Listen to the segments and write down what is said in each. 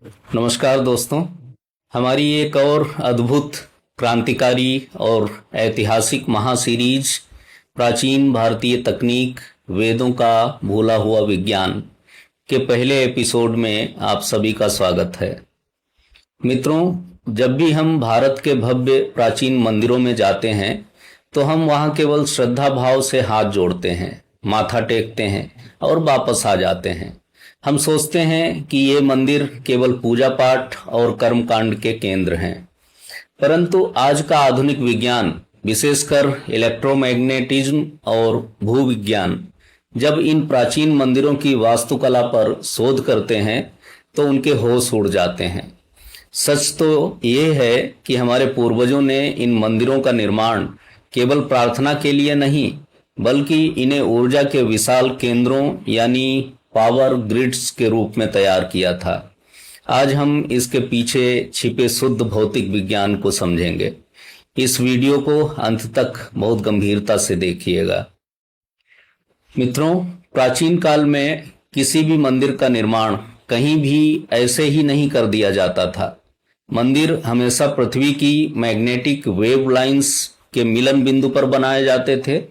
नमस्कार दोस्तों। हमारी एक और अद्भुत, क्रांतिकारी और ऐतिहासिक महासीरीज प्राचीन भारतीय तकनीक, वेदों का भूला हुआ विज्ञान के पहले एपिसोड में आप सभी का स्वागत है। मित्रों, जब भी हम भारत के भव्य प्राचीन मंदिरों में जाते हैं तो हम वहां केवल श्रद्धा भाव से हाथ जोड़ते हैं, माथा टेकते हैं और वापस आ जाते हैं। हम सोचते हैं कि ये मंदिर केवल पूजा पाठ और कर्मकांड के केंद्र हैं, परंतु आज का आधुनिक विज्ञान, विशेषकर इलेक्ट्रोमैग्नेटिज्म और भूविज्ञान, जब इन प्राचीन मंदिरों की वास्तुकला पर शोध करते हैं तो उनके होश उड़ जाते हैं। सच तो ये है कि हमारे पूर्वजों ने इन मंदिरों का निर्माण केवल प्रार्थना के लिए नहीं, बल्कि इन्हें ऊर्जा के विशाल केंद्रों यानी पावर ग्रिड्स के रूप में तैयार किया था। आज हम इसके पीछे छिपे शुद्ध भौतिक विज्ञान को समझेंगे। इस वीडियो को अंत तक बहुत गंभीरता से देखिएगा। मित्रों, प्राचीन काल में किसी भी मंदिर का निर्माण कहीं भी ऐसे ही नहीं कर दिया जाता था। मंदिर हमेशा पृथ्वी की मैग्नेटिक वेव लाइंस के मिलन बिंदु पर बनाए जाते थे,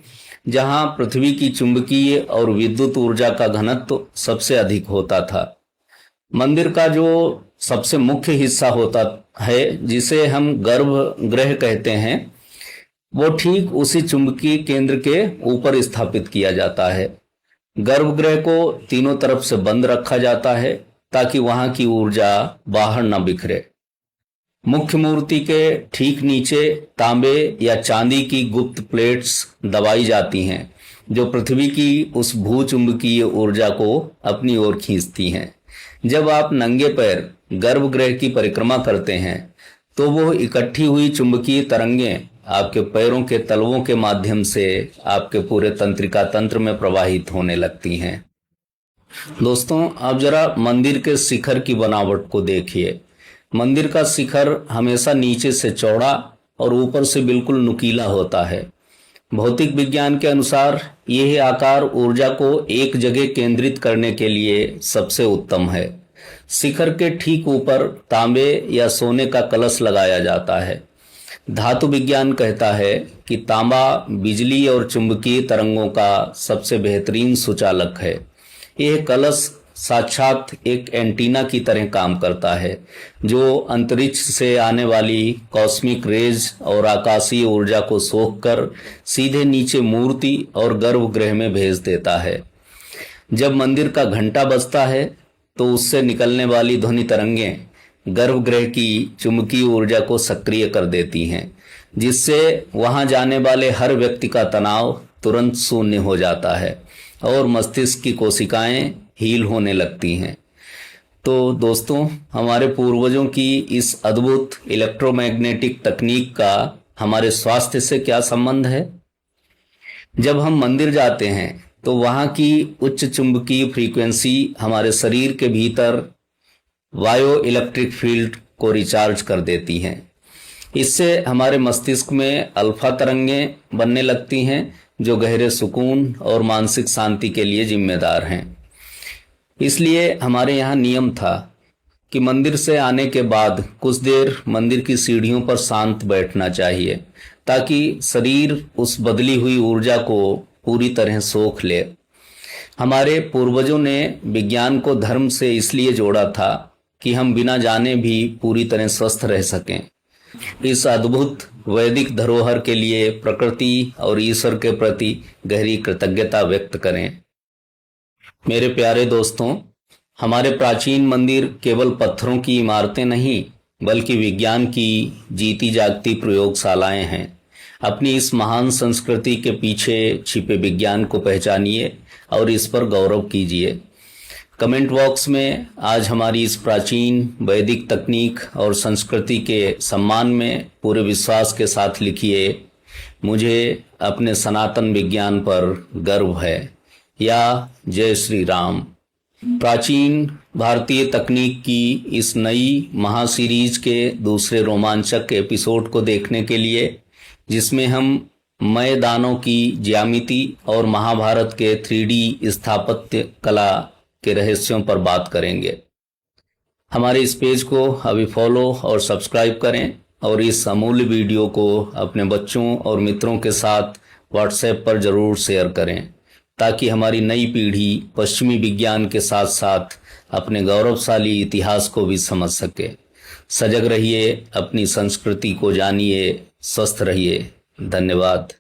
जहां पृथ्वी की चुंबकीय और विद्युत ऊर्जा का घनत्व सबसे अधिक होता था। मंदिर का जो सबसे मुख्य हिस्सा होता है, जिसे हम गर्भगृह कहते हैं, वो ठीक उसी चुंबकीय केंद्र के ऊपर स्थापित किया जाता है। गर्भगृह को तीनों तरफ से बंद रखा जाता है ताकि वहां की ऊर्जा बाहर न बिखरे। मुख्य मूर्ति के ठीक नीचे तांबे या चांदी की गुप्त प्लेट्स दबाई जाती हैं, जो पृथ्वी की उस भूचुंबकीय ऊर्जा को अपनी ओर खींचती हैं। जब आप नंगे पैर गर्भगृह की परिक्रमा करते हैं तो वो इकट्ठी हुई चुंबकीय तरंगें आपके पैरों के तलवों के माध्यम से आपके पूरे तंत्रिका तंत्र में प्रवाहित होने लगती हैं। दोस्तों, आप जरा मंदिर के शिखर की बनावट को देखिए। मंदिर का शिखर हमेशा नीचे से चौड़ा और ऊपर से बिल्कुल नुकीला होता है। भौतिक विज्ञान के अनुसार यह आकार ऊर्जा को एक जगह केंद्रित करने के लिए सबसे उत्तम है। शिखर के ठीक ऊपर तांबे या सोने का कलश लगाया जाता है। धातु विज्ञान कहता है कि तांबा बिजली और चुंबकीय तरंगों का सबसे बेहतरीन सुचालक है। यह कलश साक्षात एक एंटीना की तरह काम करता है, जो अंतरिक्ष से आने वाली कॉस्मिक रेज और आकाशीय ऊर्जा को सोखकर सीधे नीचे मूर्ति और गर्भगृह में भेज देता है। जब मंदिर का घंटा बजता है तो उससे निकलने वाली ध्वनि तरंगें गर्भगृह की चुंबकीय ऊर्जा को सक्रिय कर देती हैं, जिससे वहां जाने वाले हर व्यक्ति का तनाव तुरंत शून्य हो जाता है और मस्तिष्क की कोशिकाएं हील होने लगती हैं। तो दोस्तों, हमारे पूर्वजों की इस अद्भुत इलेक्ट्रोमैग्नेटिक तकनीक का हमारे स्वास्थ्य से क्या संबंध है? जब हम मंदिर जाते हैं तो वहां की उच्च चुंबकीय फ्रीक्वेंसी हमारे शरीर के भीतर बायो इलेक्ट्रिक फील्ड को रिचार्ज कर देती हैं। इससे हमारे मस्तिष्क में अल्फा तरंगें बनने लगती हैं, जो गहरे सुकून और मानसिक शांति के लिए जिम्मेदार हैं। इसलिए हमारे यहाँ नियम था कि मंदिर से आने के बाद कुछ देर मंदिर की सीढ़ियों पर शांत बैठना चाहिए, ताकि शरीर उस बदली हुई ऊर्जा को पूरी तरह सोख ले। हमारे पूर्वजों ने विज्ञान को धर्म से इसलिए जोड़ा था कि हम बिना जाने भी पूरी तरह स्वस्थ रह सकें। इस अद्भुत वैदिक धरोहर के लिए प्रकृति और ईश्वर के प्रति गहरी कृतज्ञता व्यक्त करें। मेरे प्यारे दोस्तों, हमारे प्राचीन मंदिर केवल पत्थरों की इमारतें नहीं, बल्कि विज्ञान की जीती जागती प्रयोगशालाएं हैं। अपनी इस महान संस्कृति के पीछे छिपे विज्ञान को पहचानिए और इस पर गौरव कीजिए। कमेंट बॉक्स में आज हमारी इस प्राचीन वैदिक तकनीक और संस्कृति के सम्मान में पूरे विश्वास के साथ लिखिए, मुझे अपने सनातन विज्ञान पर गर्व है, या जय श्री राम। प्राचीन भारतीय तकनीक की इस नई महासीरीज के दूसरे रोमांचक एपिसोड को देखने के लिए, जिसमें हम मय दानों की ज्यामिति और महाभारत के 3D स्थापत्य कला के रहस्यों पर बात करेंगे। हमारे इस पेज को अभी फॉलो और सब्सक्राइब करें और इस अमूल्य वीडियो को अपने बच्चों और मित्रों के साथ व्हाट्सएप पर जरूर शेयर करें ताकि हमारी नई पीढ़ी पश्चिमी विज्ञान के साथ साथ अपने गौरवशाली इतिहास को भी समझ सके। सजग रहिए, अपनी संस्कृति को जानिए, स्वस्थ रहिए। धन्यवाद।